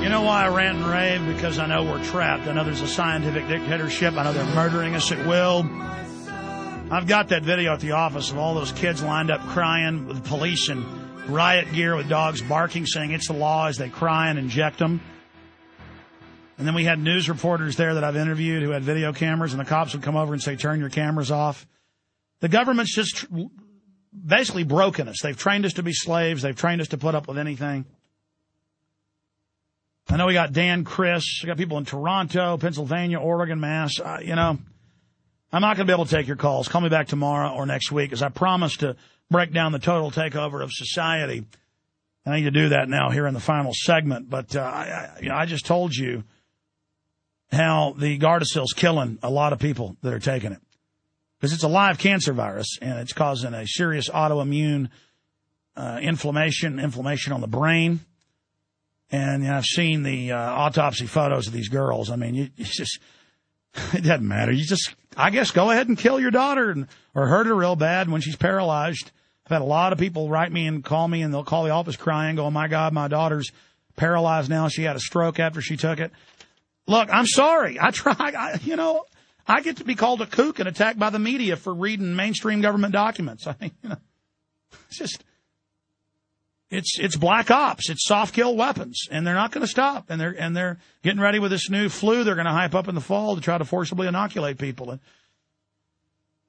You know why I rant and rave? Because I know we're trapped. I know there's a scientific dictatorship. I know they're murdering us at will. I've got that video at the office of all those kids lined up crying with police and riot gear with dogs barking, saying it's the law as they cry and inject them. And then we had news reporters there that I've interviewed who had video cameras, and the cops would come over and say, turn your cameras off. The government's just basically broken us. They've trained us to be slaves. They've trained us to put up with anything. I know we got Dan Chris. We got people in Toronto, Pennsylvania, Oregon, Mass. I'm not going to be able to take your calls. Call me back tomorrow or next week, as I promised to break down the total takeover of society. I need to do that now here in the final segment. But I just told you how the Gardasil's killing a lot of people that are taking it. Because it's a live cancer virus, and it's causing a serious autoimmune inflammation on the brain. And I've seen the autopsy photos of these girls. I mean, it doesn't matter. I guess, go ahead and kill your daughter or hurt her real bad when she's paralyzed. I've had a lot of people write me and call me, and they'll call the office crying, go, oh, my God, my daughter's paralyzed now. She had a stroke after she took it. Look, I'm sorry. I get to be called a kook and attacked by the media for reading mainstream government documents. I mean, it's just, it's black ops. It's soft kill weapons, and they're not going to stop. And they're getting ready with this new flu they're going to hype up in the fall to try to forcibly inoculate people. And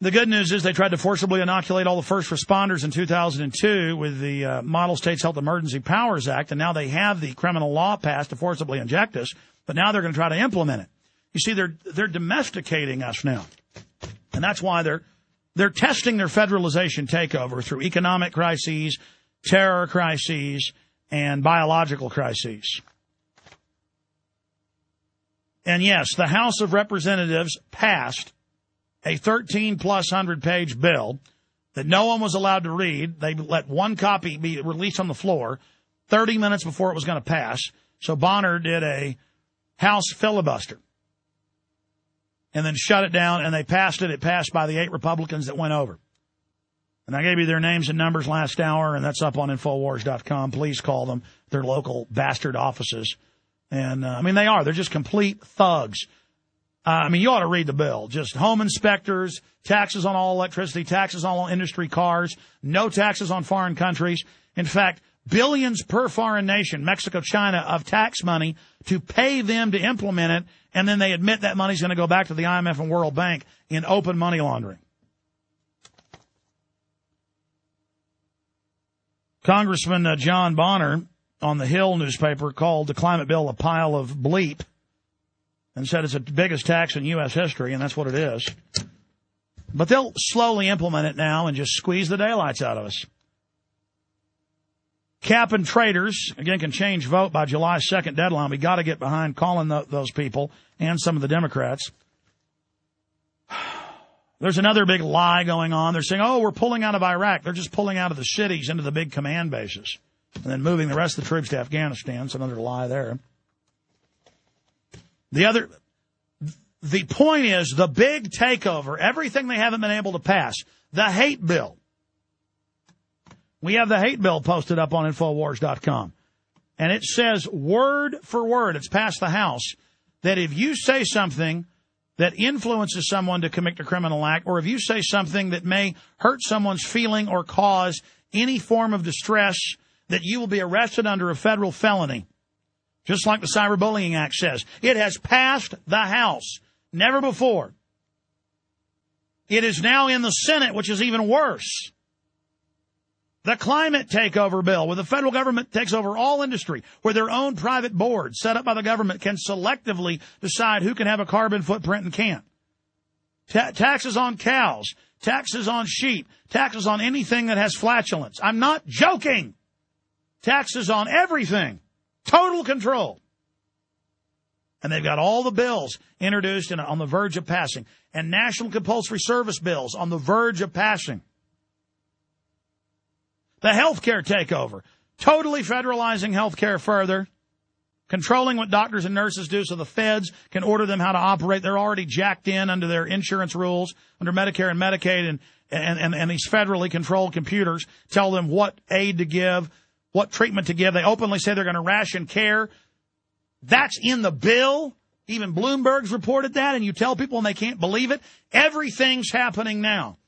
the good news is they tried to forcibly inoculate all the first responders in 2002 with the Model States Health Emergency Powers Act, and now they have the criminal law passed to forcibly inject us, but now they're going to try to implement it. You see, they're domesticating us now, and that's why they're testing their federalization takeover through economic crises, terror crises, and biological crises. And yes, the House of Representatives passed a 13-plus 100-page bill that no one was allowed to read. They let one copy be released on the floor 30 minutes before it was going to pass. So Bonner did a House filibuster and then shut it down, and they passed it. It passed by the 8 Republicans that went over. And I gave you their names and numbers last hour, and that's up on Infowars.com. Please call them, their local bastard offices. And, they are. They're just complete thugs. You ought to read the bill. Just home inspectors, taxes on all electricity, taxes on all industry cars, no taxes on foreign countries. In fact, billions per foreign nation, Mexico, China, of tax money to pay them to implement it, and then they admit that money's going to go back to the IMF and World Bank in open money laundering. Congressman John Bonner on the Hill newspaper called the climate bill a pile of bleep and said it's the biggest tax in U.S. history, and that's what it is. But they'll slowly implement it now and just squeeze the daylights out of us. Cap and traders, again, can change vote by July 2nd deadline. We got to get behind calling those people and some of the Democrats. There's another big lie going on. They're saying, we're pulling out of Iraq. They're just pulling out of the cities into the big command bases and then moving the rest of the troops to Afghanistan. It's another lie there. The point is the big takeover, everything they haven't been able to pass, the hate bill. We have the hate bill posted up on Infowars.com. And it says word for word, it's passed the House, that if you say something that influences someone to commit a criminal act, or if you say something that may hurt someone's feeling or cause any form of distress, that you will be arrested under a federal felony. Just like the Cyberbullying Act says. It has passed the House. Never before. It is now in the Senate, which is even worse. The climate takeover bill, where the federal government takes over all industry, where their own private board set up by the government can selectively decide who can have a carbon footprint and can't. Taxes on cows, taxes on sheep, taxes on anything that has flatulence. I'm not joking. Taxes on everything. Total control. And they've got all the bills introduced and on the verge of passing. And national compulsory service bills on the verge of passing. The health care takeover. Totally federalizing health care further. Controlling what doctors and nurses do so the feds can order them how to operate. They're already jacked in under their insurance rules, under Medicare and Medicaid, and these federally controlled computers tell them what aid to give, what treatment to give. They openly say they're going to ration care. That's in the bill. Even Bloomberg's reported that, and you tell people and they can't believe it. Everything's happening now.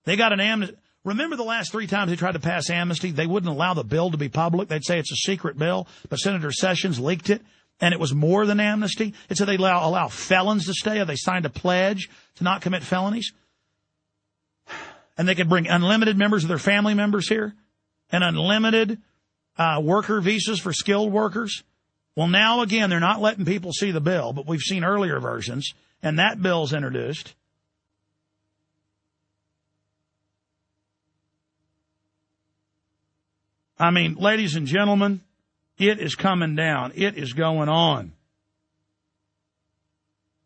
They got an amnesty. Remember the last 3 times they tried to pass amnesty? They wouldn't allow the bill to be public. They'd say it's a secret bill, but Senator Sessions leaked it, and it was more than amnesty. It said they'd allow felons to stay, or they signed a pledge to not commit felonies. And they could bring unlimited members of their family members here, and unlimited worker visas for skilled workers. Well, now, again, they're not letting people see the bill, but we've seen earlier versions, and that bill's introduced. I mean, ladies and gentlemen, it is coming down. It is going on.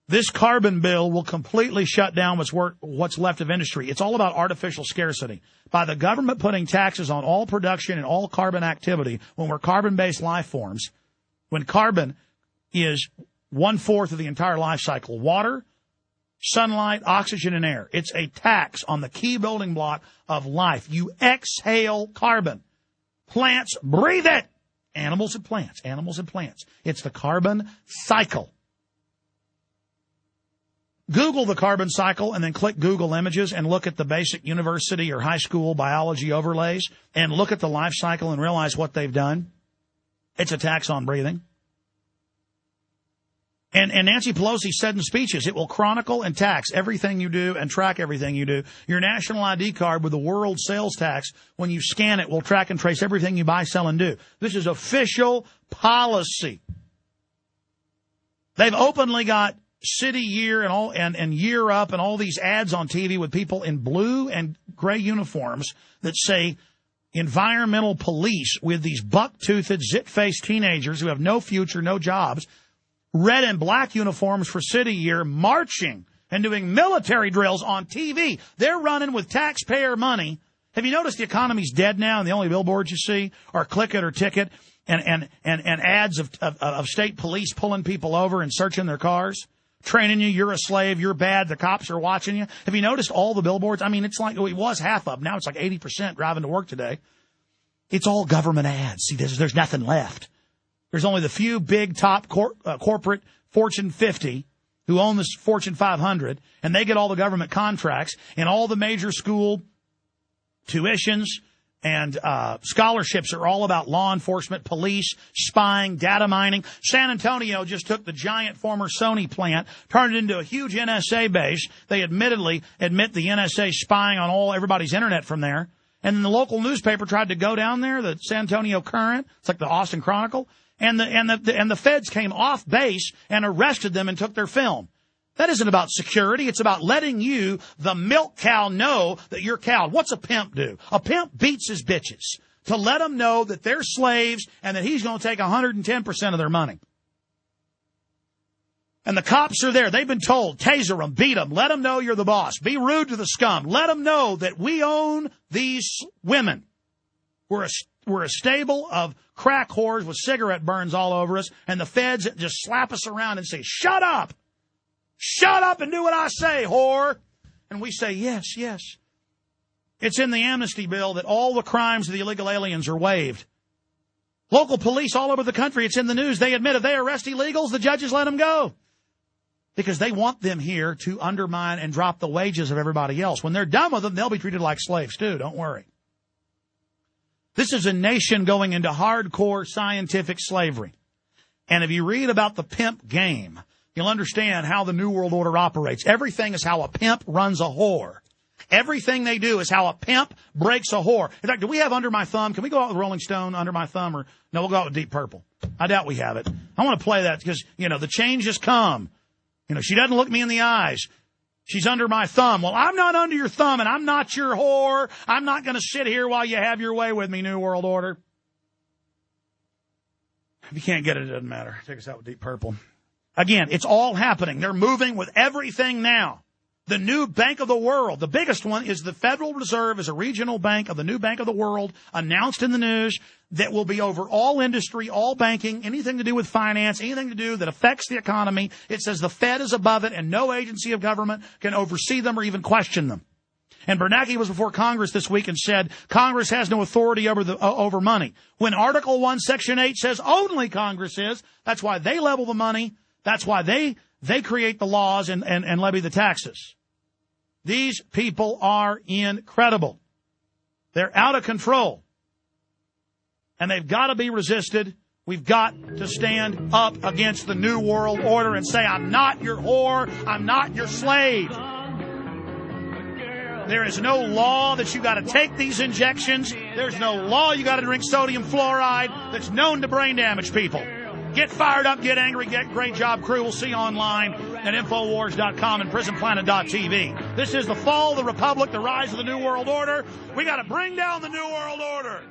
This carbon bill will completely shut down what's left of industry. It's all about artificial scarcity. By the government putting taxes on all production and all carbon activity, when we're carbon-based life forms, when carbon is 1/4 of the entire life cycle, water, sunlight, oxygen, and air, it's a tax on the key building block of life. You exhale carbon. Plants breathe it. Animals and plants, animals and plants. It's the carbon cycle. Google the carbon cycle and then click Google Images and look at the basic university or high school biology overlays and look at the life cycle and realize what they've done. It's a tax on breathing. And Nancy Pelosi said in speeches, it will chronicle and tax everything you do and track everything you do. Your national ID card with the world sales tax, when you scan it, will track and trace everything you buy, sell, and do. This is official policy. They've openly got City Year and Year Up and all these ads on TV with people in blue and gray uniforms that say environmental police with these buck-toothed, zit-faced teenagers who have no future, no jobs, red and black uniforms for City Year, marching and doing military drills on TV. They're running with taxpayer money. Have you noticed the economy's dead now and the only billboards you see are Click It or Ticket and ads of state police pulling people over and searching their cars? Training you, you're a slave, you're bad, the cops are watching you. Have you noticed all the billboards? I mean, it's like, it was half of them. Now it's like 80% driving to work today. It's all government ads. See, there's nothing left. There's only the few big top corporate Fortune 50 who own this Fortune 500, and they get all the government contracts, and all the major school tuitions and scholarships are all about law enforcement, police, spying, data mining. San Antonio just took the giant former Sony plant, turned it into a huge NSA base. They admit the NSA spying on everybody's internet from there. And then the local newspaper tried to go down there, the San Antonio Current. It's like the Austin Chronicle. And the feds came off base and arrested them and took their film. That isn't about security. It's about letting you, the milk cow, know that you're cowed. What's a pimp do? A pimp beats his bitches to let them know that they're slaves and that he's going to take 110% of their money. And the cops are there. They've been told, taser them, beat them, let them know you're the boss. Be rude to the scum. Let them know that we own these women. We're a stable of crack whores with cigarette burns all over us, and the feds just slap us around and say, shut up. Shut up and do what I say, whore. And we say, yes, yes. It's in the amnesty bill that all the crimes of the illegal aliens are waived. Local police all over the country, it's in the news. They admit if they arrest illegals, the judges let them go. Because they want them here to undermine and drop the wages of everybody else. When they're done with them, they'll be treated like slaves too. Don't worry. This is a nation going into hardcore scientific slavery. And if you read about the pimp game, you'll understand how the New World Order operates. Everything is how a pimp runs a whore. Everything they do is how a pimp breaks a whore. In fact, do we have Under My Thumb? Can we go out with Rolling Stone, Under My Thumb? Or no, we'll go out with Deep Purple. I doubt we have it. I want to play that because, the change has come. She doesn't look me in the eyes. She's under my thumb. Well, I'm not under your thumb, and I'm not your whore. I'm not going to sit here while you have your way with me, New World Order. If you can't get it, it doesn't matter. Take us out with Deep Purple. Again, it's all happening. They're moving with everything now. The new bank of the world, the biggest one, is the Federal Reserve as a regional bank of the new bank of the world, announced in the news, that will be over all industry, all banking, anything to do with finance, anything to do that affects the economy. It says the Fed is above it and no agency of government can oversee them or even question them. And Bernanke was before Congress this week and said Congress has no authority over money. When Article 1, Section 8 says only Congress is, that's why they level the money. That's why they create the laws and levy the taxes. These people are incredible. They're out of control. And they've got to be resisted. We've got to stand up against the New World Order and say, I'm not your whore. I'm not your slave. There is no law that you got to take these injections. There's no law you got to drink sodium fluoride that's known to brain damage people. Get fired up, get angry, get great job, crew. We'll see you online at Infowars.com and PrisonPlanet.tv. This is the fall of the Republic, the rise of the New World Order. We got to bring down the New World Order.